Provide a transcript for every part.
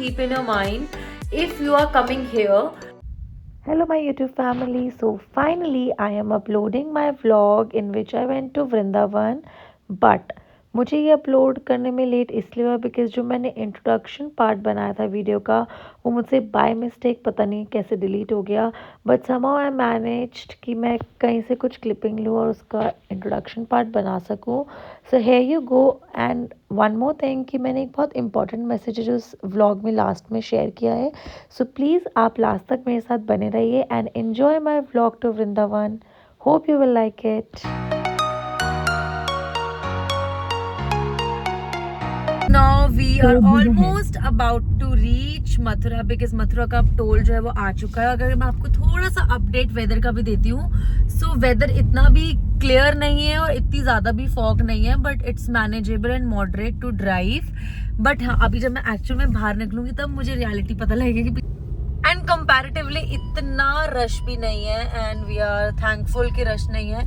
keep in your mind if you are coming here. Hello my YouTube family. So finally I am uploading my vlog in which I went to Vrindavan, but मुझे ये upload करने में late इसलिए हुआ because जो मैंने introduction part बनाया था वीडियो का वो मुझसे बाय मिस्टेक पता नहीं कैसे डिलीट हो गया, बट समहाउ आई मैनेज्ड कि मैं कहीं से कुछ क्लिपिंग लूँ और उसका इंट्रोडक्शन पार्ट बना सकूँ. So here you go. And one more thing कि मैंने एक बहुत इंपॉर्टेंट मैसेज उस व्लॉग में लास्ट में शेयर किया है. सो प्लीज़ आप लास्ट तक मेरे साथ बने रहिए and enjoy my vlog to Vrindavan. Hope you will like it. Now we are almost about to reach Mathura because Mathura का अब टोल जो है वो आ चुका है. अगर मैं आपको थोड़ा सा अपडेट वेदर का भी देती हूँ, सो वेदर इतना भी क्लियर नहीं है और इतनी ज़्यादा भी फॉग नहीं है, but it's manageable and moderate to drive. But हाँ, अभी जब मैं एक्चुअल में बाहर निकलूंगी तब मुझे रियलिटी पता लगेगी कि एंड कंपैरेटिवली इतना रश भी नहीं है एंड वी आर थैंकफुल कि रश नहीं है.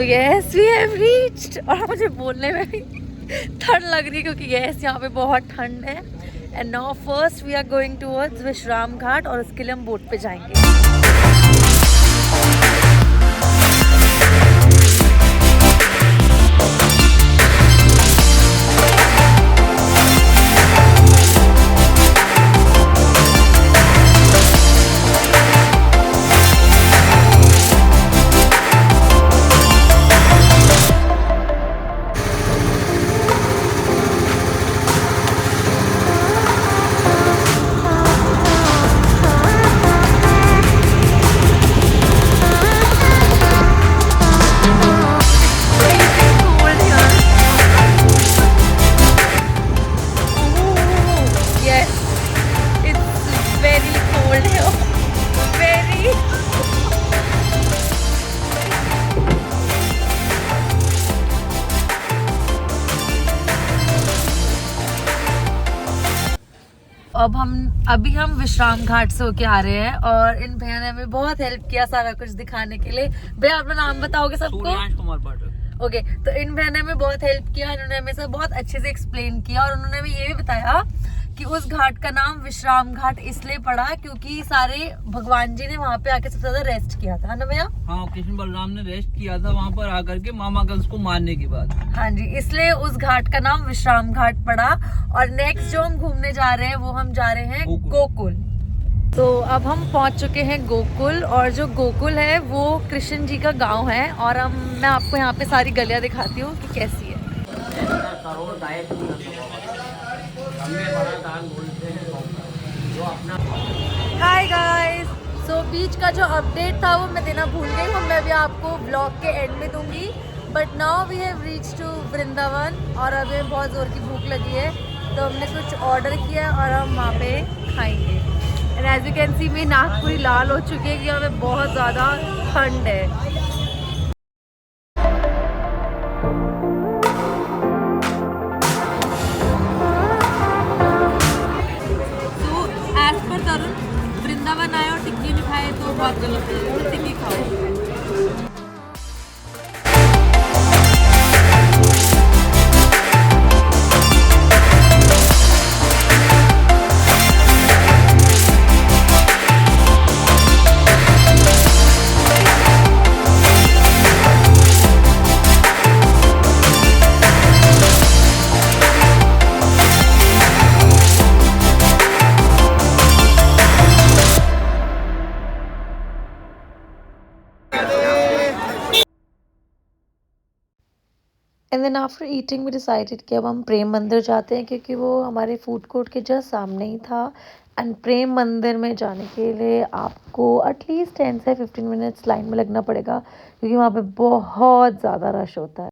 Yes we have reached. और मुझे बोलने में भी ठंड लग रही है क्योंकि यस यहाँ पे बहुत ठंड है. And now first we are going towards Vishram Ghat और उसके लिए हम बोट पे जाएंगे. अभी हम विश्राम घाट से होके आ रहे हैं और इन भैया ने हमें बहुत हेल्प किया सारा कुछ दिखाने के लिए. भैया अपना नाम बताओगे सबको? सूर्यांश कुमार पाठक. ओके, तो इन भैया ने हमें बहुत हेल्प किया. इन्होंने हमें सब बहुत अच्छे से एक्सप्लेन किया और उन्होंने हमें ये भी बताया कि उस घाट का नाम विश्राम घाट इसलिए पड़ा क्योंकि सारे भगवान जी ने वहाँ पे आके सबसे ज्यादा रेस्ट किया था ना भैया? हाँ, कृष्ण बलराम ने रेस्ट किया था वहाँ पर आकर के मामा कंस को मारने के बाद. हाँ जी, इसलिए उस घाट का नाम विश्राम घाट पड़ा. और नेक्स्ट जो हम घूमने जा रहे हैं वो हम जा रहे हैं गोकुल. तो अब हम पहुंच चुके हैं गोकुल और जो गोकुल है वो कृष्ण जी का गांव है. और मैं आपको यहाँ पे सारी गलियां दिखाती हूँ कि कैसी है. Hi guys. सो बीच का जो अपडेट था वो मैं देना भूल गई हूँ. मैं अभी आपको ब्लॉग के एंड में दूंगी. But now we have reach to Vrindavan और अभी बहुत ज़ोर की भूख लगी है तो हमने कुछ ऑर्डर किया है और हम वहाँ पे खाएंगे. And as you can see मेरी नाक पूरी लाल हो चुकी है कि यहाँ पे बहुत ज़्यादा ठंड है. वृंदावन आए और टिक्की नहीं खाए तो बहुत गलत है. टिक्की खाओ. And then after eating we decided कि अब हम प्रेम मंदिर जाते हैं क्योंकि वो हमारे फूड कोर्ट के जस्ट सामने ही था. एंड प्रेम मंदिर में जाने के लिए आपको एटलीस्ट 10 से 15 मिनट्स लाइन में लगना पड़ेगा क्योंकि वहाँ पे बहुत ज़्यादा रश होता है.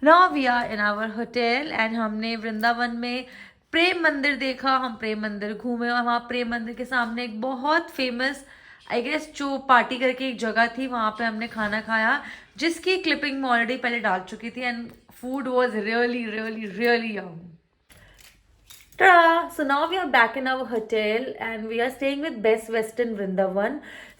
Now we are in our hotel and हमने वृंदावन में प्रेम मंदिर देखा. हम प्रेम मंदिर घूमे और वहाँ प्रेम मंदिर के सामने एक बहुत फेमस आई गेस जो पार्टी करके एक जगह थी वहाँ पे हमने खाना खाया, जिसकी क्लिपिंग मैं ऑलरेडी पहले डाल चुकी थी, and food was really really really yum. Ta-da! So now we are back in our hotel and we are staying with Best Western Vrindavan.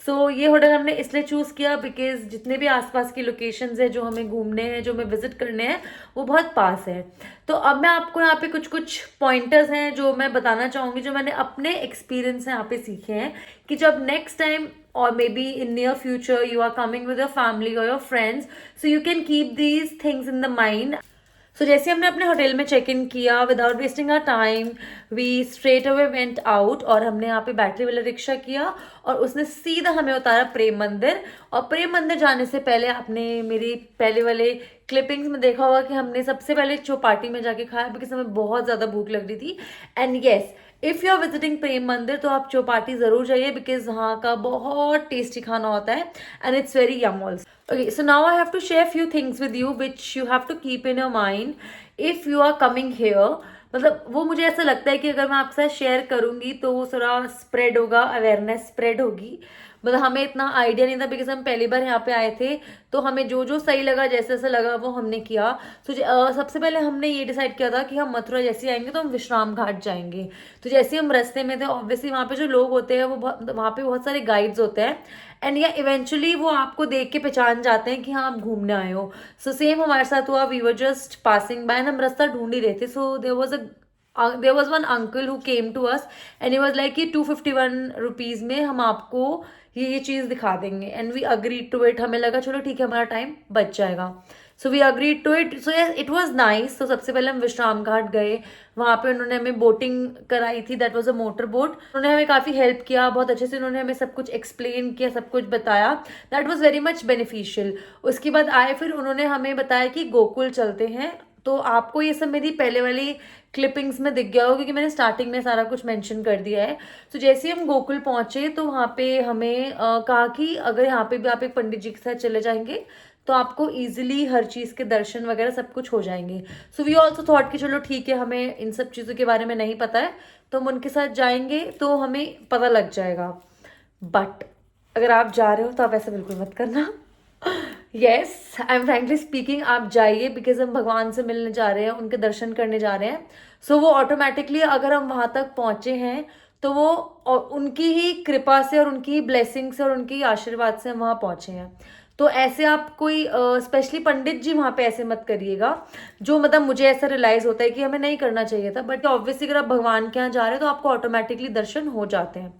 So ये होटल हमने इसलिए चूज़ किया बिकॉज जितने भी आसपास की लोकेशंस है जो हमें घूमने हैं, जो हमें विजिट करने हैं, वो बहुत पास है। तो अब मैं आपको यहाँ पे कुछ कुछ पॉइंटर्स हैं जो मैं बताना चाहूँगी, जो मैंने अपने एक्सपीरियंस से यहाँ पे सीखे हैं कि जब next time or maybe in near future you are coming with your family or your friends, so you can keep these things in the mind. So जैसे हमने अपने होटल में चेक इन किया, without wasting our time we straight away went out, और हमने यहाँ पे battery वाला रिक्शा किया और उसने सीधा हमें उतारा प्रेम मंदिर। और प्रेम मंदिर जाने से पहले आपने मेरी पहले वाले क्लिपिंग्स में देखा होगा कि हमने सबसे पहले चौपाटी में जाके खाया बिकॉज हमें बहुत ज़्यादा भूख लग रही थी। And yes, if you are visiting Prem Mandir तो आप चौपाटी ज़रूर जाइए बिकॉज वहाँ का बहुत टेस्टी खाना होता है and it's very Yama also. Okay, so now I have to share few things with you which you have to keep in your mind if you are coming here. मतलब वो मुझे ऐसा लगता है कि अगर मैं आपके साथ शेयर करूंगी तो वो थोड़ा स्प्रेड होगा, अवेयरनेस स्प्रेड होगी। मतलब हमें इतना आइडिया नहीं था बिकॉज हम पहली बार यहाँ पे आए थे, तो हमें जो जो सही लगा, जैसे जैसा लगा वो हमने किया। तो सबसे पहले हमने ये डिसाइड किया था कि हम मथुरा जैसे आएंगे तो हम विश्राम घाट जाएंगे। तो जैसे हम रास्ते में थे, ऑब्वियसली वहाँ पे जो लोग होते हैं वो वहाँ पे बहुत सारे गाइड्स होते हैं एंड या इवेंचुअली वो आपको देख के पहचान जाते हैं कि हाँ आप घूमने आए हो। सो सेम हमारे साथ हुआ, we were just passing by and हम रास्ता ढूंढ ही रहे थे। So there was one uncle who came to us and he was like कि 251 रुपीज़ में हम आपको ये चीज़ दिखा देंगे, and we agreed to it. हमें लगा चलो ठीक है, हमारा टाइम बच जाएगा। So we agreed to it, so yes it was nice. तो सबसे पहले हम विश्राम घाट गए, वहाँ पे उन्होंने हमें बोटिंग कराई थी, that was a motor boat. उन्होंने हमें काफ़ी हेल्प किया, बहुत अच्छे से उन्होंने हमें सब कुछ एक्सप्लेन किया, सब कुछ बताया, that was very much beneficial. उसके बाद आए फिर उन्होंने हमें बताया कि गोकुल चलते हैं। तो आपको ये सब मेरी पहले वाली क्लिपिंग्स में दिख गया होगा क्योंकि मैंने स्टार्टिंग में सारा कुछ मेंशन कर दिया है। तो जैसे ही हम गोकुल पहुंचे तो वहाँ पे हमें कहा कि अगर यहाँ पे भी आप एक पंडित जी के साथ चले जाएंगे तो आपको इजीली हर चीज़ के दर्शन वगैरह सब कुछ हो जाएंगे। सो वी ऑल्सो थॉट कि चलो ठीक है, हमें इन सब चीज़ों के बारे में नहीं पता है तो हम उनके साथ जाएंगे तो हमें पता लग जाएगा। बट अगर आप जा रहे हो तो आप ऐसा बिल्कुल मत करना। Yes, I am frankly speaking, आप जाइए बिकॉज हम भगवान से मिलने जा रहे हैं, उनके दर्शन करने जा रहे हैं। सो वो ऑटोमेटिकली अगर हम वहाँ तक पहुँचे हैं तो वो और उनकी ही कृपा से और उनकी ही ब्लेसिंग से और उनके ही आशीर्वाद से हम वहाँ पहुँचे हैं। तो ऐसे आप कोई स्पेशली पंडित जी वहाँ पे ऐसे मत करिएगा, जो मतलब मुझे ऐसा रियलाइज होता है कि हमें नहीं करना चाहिए था। बट ऑब्वियसली अगर आप भगवान के यहाँ जा रहे हैं तो आपको ऑटोमेटिकली दर्शन हो जाते हैं।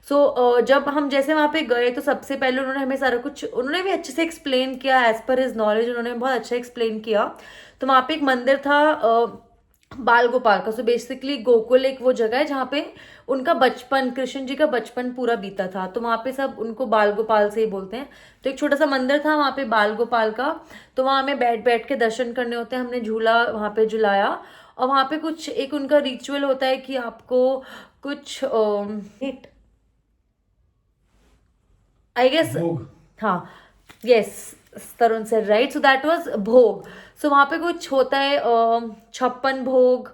सो जब हम जैसे वहाँ पे गए तो सबसे पहले उन्होंने हमें सारा कुछ, उन्होंने भी अच्छे से एक्सप्लेन किया एज पर हिज नॉलेज, उन्होंने बहुत अच्छा एक्सप्लेन किया। तो वहाँ पे एक मंदिर था बाल गोपाल का। सो बेसिकली गोकुल एक वो जगह है जहाँ पे उनका बचपन, कृष्ण जी का बचपन पूरा बीता था, तो वहाँ पे सब उनको बाल गोपाल से ही बोलते हैं। तो एक छोटा सा मंदिर था वहाँ पे बाल गोपाल का, तो वहाँ हमें बैठ बैठ के दर्शन करने होते हैं। हमने झूला वहाँ पे झुलाया और वहाँ पे कुछ एक उनका रिचुअल होता है कि आपको कुछ आई गेस, हाँ यस तरुण से राइट, सो दैट वाज भोग। सो वहाँ पे कुछ होता है 56 भोग,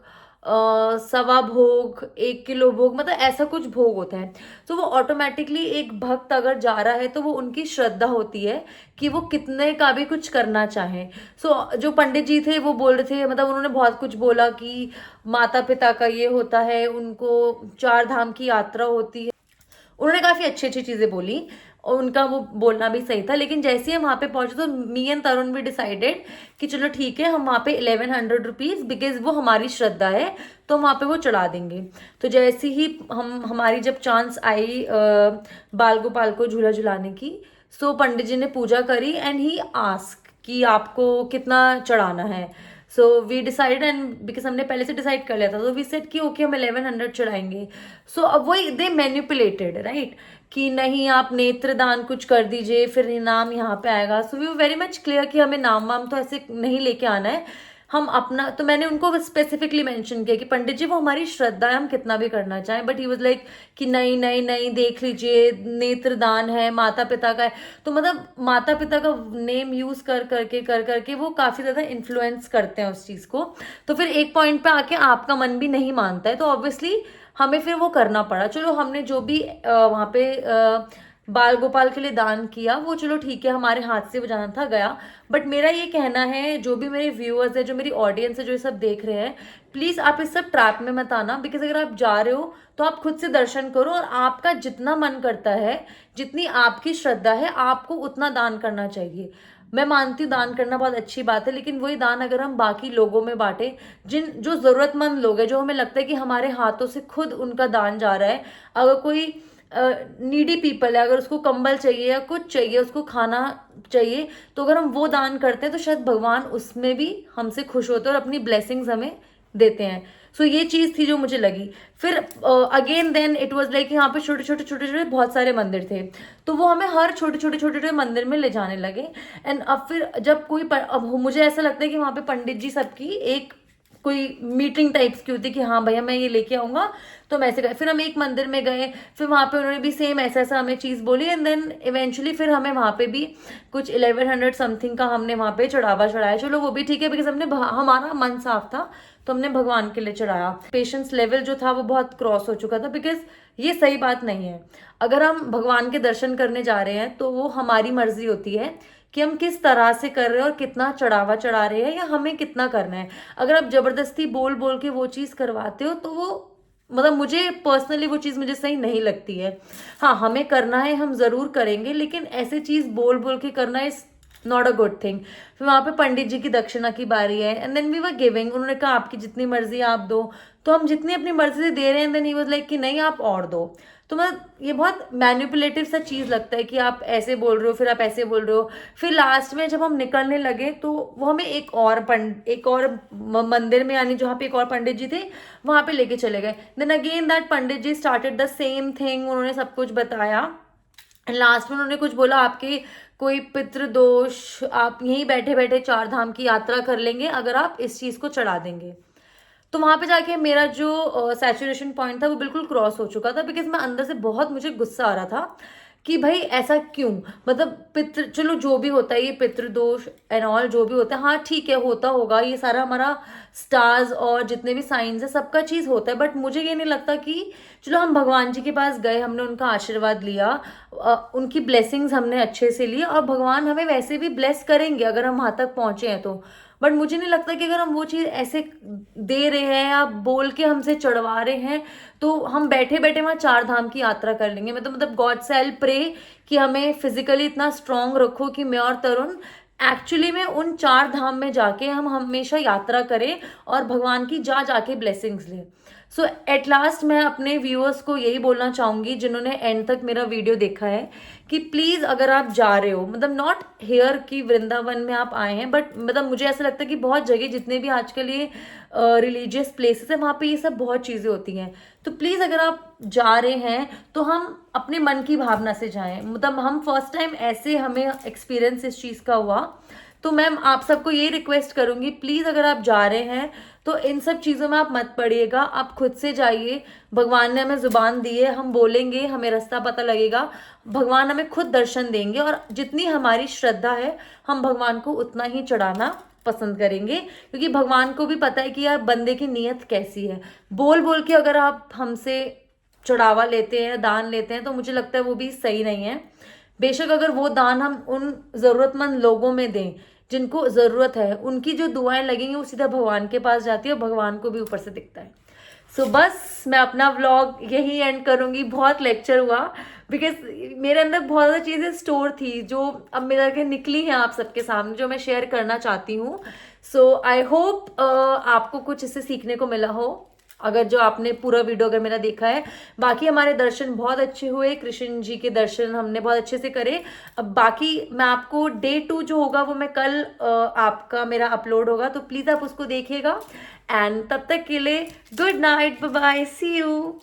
1.25 भोग, 1 किलो भोग, मतलब ऐसा कुछ भोग होता है। तो वो ऑटोमेटिकली एक भक्त अगर जा रहा है तो वो उनकी श्रद्धा होती है कि वो कितने का भी कुछ करना चाहें। सो जो पंडित जी थे वो बोल रहे थे, मतलब उन्होंने बहुत कुछ बोला कि माता पिता का ये होता है, उनको 4 धाम की यात्रा होती है, उन्होंने काफ़ी अच्छी अच्छी चीज़ें बोली और उनका वो बोलना भी सही था। लेकिन जैसे ही हम वहाँ पे पहुंचे तो मी एंड तरुण भी डिसाइडेड कि चलो ठीक है, हम वहाँ पे 1100 रुपीज़, बिकॉज वो हमारी श्रद्धा है तो हम वहाँ पे वो चढ़ा देंगे। तो जैसे ही हमारी जब चांस आई बाल गोपाल को झूला झुलाने की, सो पंडित जी ने पूजा करी एंड ही आस्क कि आपको कितना चढ़ाना है। So we decide and because हमने पहले से डिसाइड कर लिया था, तो वी सेड कि ओके हम 1100 चढ़ाएंगे। सो अब वही दे मैनिपुलेटेड राइट कि नहीं आप नेत्रदान कुछ कर दीजिए फिर इनाम यहाँ पे आएगा। So we very much clear कि हमें नाम वाम तो ऐसे नहीं लेके आना है, हम अपना, तो मैंने उनको स्पेसिफिकली मेंशन किया कि पंडित जी वो हमारी श्रद्धा है, हम कितना भी करना चाहें। बट ही वाज लाइक कि नहीं नहीं नहीं देख लीजिए नेत्रदान है, माता पिता का है। तो मतलब माता पिता का नेम यूज कर करके वो काफी ज्यादा इन्फ्लुएंस करते हैं उस चीज को। तो फिर एक पॉइंट पे आके आपका मन भी नहीं मानता है तो ऑब्वियसली हमें फिर वो करना पड़ा। चलो हमने जो भी वहाँ पे बाल गोपाल के लिए दान किया, वो चलो ठीक है, हमारे हाथ से वो जाना था गया। बट मेरा ये कहना है, जो भी मेरे व्यूअर्स है, जो मेरी ऑडियंस है, जो ये सब देख रहे हैं, प्लीज आप इस सब ट्रैप में मत आना। बिकॉज अगर आप जा रहे हो तो आप खुद से दर्शन करो, और आपका जितना मन करता है, जितनी आपकी श्रद्धा है, आपको उतना दान करना चाहिए। मैं मानती हूँ दान करना बहुत अच्छी बात है, लेकिन वही दान अगर हम बाकी लोगों में बांटे, जो जरूरतमंद लोग हैं, जो हमें लगता है कि हमारे हाथों से खुद उनका दान जा रहा है, अगर कोई नीडी पीपल है, अगर उसको कंबल चाहिए या कुछ चाहिए, उसको खाना चाहिए, तो अगर हम वो दान करते हैं तो शायद भगवान उसमें भी हमसे खुश होते हैं और अपनी ब्लेसिंग्स हमें देते हैं। सो ये चीज थी जो मुझे लगी। फिर again then it was like यहाँ पे छोटे छोटे छोटे छोटे बहुत सारे मंदिर थे, तो वो हमें हर छोटे छोटे छोटे छोटे मंदिर में ले जाने लगे। एंड अब फिर जब अब मुझे ऐसा लगता है कि वहां पे पंडित जी सबकी एक कोई मीटिंग टाइप्स की होती है कि हाँ भैया मैं ये लेके आऊंगा, तो हम ऐसे गए। फिर हम एक मंदिर में गए, फिर वहां पे उन्होंने भी सेम ऐसा ऐसा हमें चीज बोली, एंड देन इवेंचुअली फिर हमें वहां पे भी कुछ 1100 समथिंग का हमने वहां पे चढ़ावा चढ़ाया। चलो वो भी ठीक है, बिकॉज हमारा मन साफ था, तो हमने भगवान के लिए चढ़ाया। पेशेंस लेवल जो था वो बहुत क्रॉस हो चुका था, बिकॉज ये सही बात नहीं है। अगर हम भगवान के दर्शन करने जा रहे हैं तो वो हमारी मर्जी होती है कि हम किस तरह से कर रहे हैं और कितना चढ़ावा चढ़ा रहे हैं, या हमें कितना करना है। अगर आप जबरदस्ती बोल बोल के वो चीज करवाते हो तो वो मतलब मुझे पर्सनली वो चीज मुझे सही नहीं लगती है। हाँ, हमें करना है, हम जरूर करेंगे, लेकिन ऐसे चीज बोल बोल के करना is not a good thing. फिर वहां पे पंडित जी की दक्षिणा की बारी है, and then we were giving. उन्होंने कहा आपकी जितनी मर्जी आप दो, तो हम जितनी अपनी मर्जी से दे रहे हैं, देन ही वाज लाइक कि नहीं आप और दो। तो मतलब ये बहुत मैनिपुलेटिव सा चीज लगता है कि आप ऐसे बोल रहे हो, फिर आप ऐसे बोल रहे हो। फिर लास्ट में जब हम निकलने लगे तो वो हमें एक और मंदिर में, यानी जहाँ पे एक और पंडित जी थे, वहां पे लेके चले गए। Then again that pandit ji started the same thing, उन्होंने सब कुछ बताया। लास्ट में उन्होंने कुछ बोला आपके कोई पितृदोष, आप यहीं बैठे बैठे 4 धाम की यात्रा कर लेंगे अगर आप इस चीज को चढ़ा देंगे। तो वहां पे जाके मेरा जो सैचुरेशन पॉइंट था वो बिल्कुल क्रॉस हो चुका था, बिकॉज मैं अंदर से बहुत मुझे गुस्सा आ रहा था कि भाई ऐसा क्यों। मतलब पितृ, चलो जो भी होता है ये पितृदोष एंड ऑल जो भी होता है, हाँ ठीक है होता होगा, ये सारा हमारा स्टार्स और जितने भी साइंस है सबका चीज होता है। बट मुझे ये नहीं लगता कि चलो हम भगवान जी के पास गए, हमने उनका आशीर्वाद लिया, उनकी ब्लेसिंग्स हमने अच्छे से ली, और भगवान हमें वैसे भी ब्लेस करेंगे अगर हम वहां तक पहुंचे हैं तो। बट मुझे नहीं लगता कि अगर हम वो चीज ऐसे दे रहे हैं या बोल के हमसे चढ़वा रहे हैं, तो हम बैठे बैठे वहां 4 धाम की यात्रा कर लेंगे। मतलब गॉड से आई प्रे कि हमें फिजिकली इतना स्ट्रांग रखो कि मैं और तरुण एक्चुअली में उन 4 धाम में जाके हम हमेशा यात्रा करें और भगवान की जा जाके ब्लेसिंग्स लें। सो एट लास्ट मैं अपने व्यूअर्स को यही बोलना चाहूंगी जिन्होंने एंड तक मेरा वीडियो देखा है, कि प्लीज अगर आप जा रहे हो, मतलब नॉट हेयर कि वृंदावन में आप आए हैं, बट मतलब मुझे ऐसा लगता है कि बहुत जगह जितने भी आजकल ये रिलीजियस प्लेसेस है वहां पे ये सब बहुत चीजें होती हैं। तो प्लीज अगर आप जा रहे हैं तो हम अपने मन की भावना से जाएं। मतलब हम फर्स्ट टाइम ऐसे हमें एक्सपीरियंस इस चीज का हुआ, तो मैम आप सबको ये रिक्वेस्ट करूंगी प्लीज अगर आप जा रहे हैं तो इन सब चीजों में आप मत पड़िएगा, आप खुद से जाइए। भगवान ने हमें जुबान दी है, हम बोलेंगे, हमें रास्ता पता लगेगा, भगवान हमें खुद दर्शन देंगे, और जितनी हमारी श्रद्धा है हम भगवान को उतना ही चढ़ाना पसंद करेंगे, क्योंकि भगवान को भी पता है कि यार बंदे की नीयत कैसी है। बोल बोल के अगर आप हमसे चढ़ावा लेते हैं, दान लेते हैं, तो मुझे लगता है वो भी सही नहीं है। बेशक अगर वो दान हम उन जरूरतमंद लोगों में दें जिनको जरूरत है, उनकी जो दुआएं लगेंगी वो सीधा भगवान के पास जाती है, और भगवान को भी ऊपर से दिखता है। सो बस मैं अपना व्लॉग यही एंड करूंगी। बहुत लेक्चर हुआ, बिकॉज मेरे अंदर बहुत ज़्यादा चीज़ें स्टोर थी जो अब मेरे के निकली हैं आप सबके सामने, जो मैं शेयर करना चाहती हूँ। सो आई होप आपको कुछ इससे सीखने को मिला हो, अगर जो आपने पूरा वीडियो अगर मेरा देखा है। बाकी हमारे दर्शन बहुत अच्छे हुए, कृष्ण जी के दर्शन हमने बहुत अच्छे से करे। अब बाकी मैं आपको डे 2 जो होगा वो मैं कल आपका मेरा अपलोड होगा, तो प्लीज आप उसको देखिएगा। एंड तब तक के लिए good night, bye bye, see you.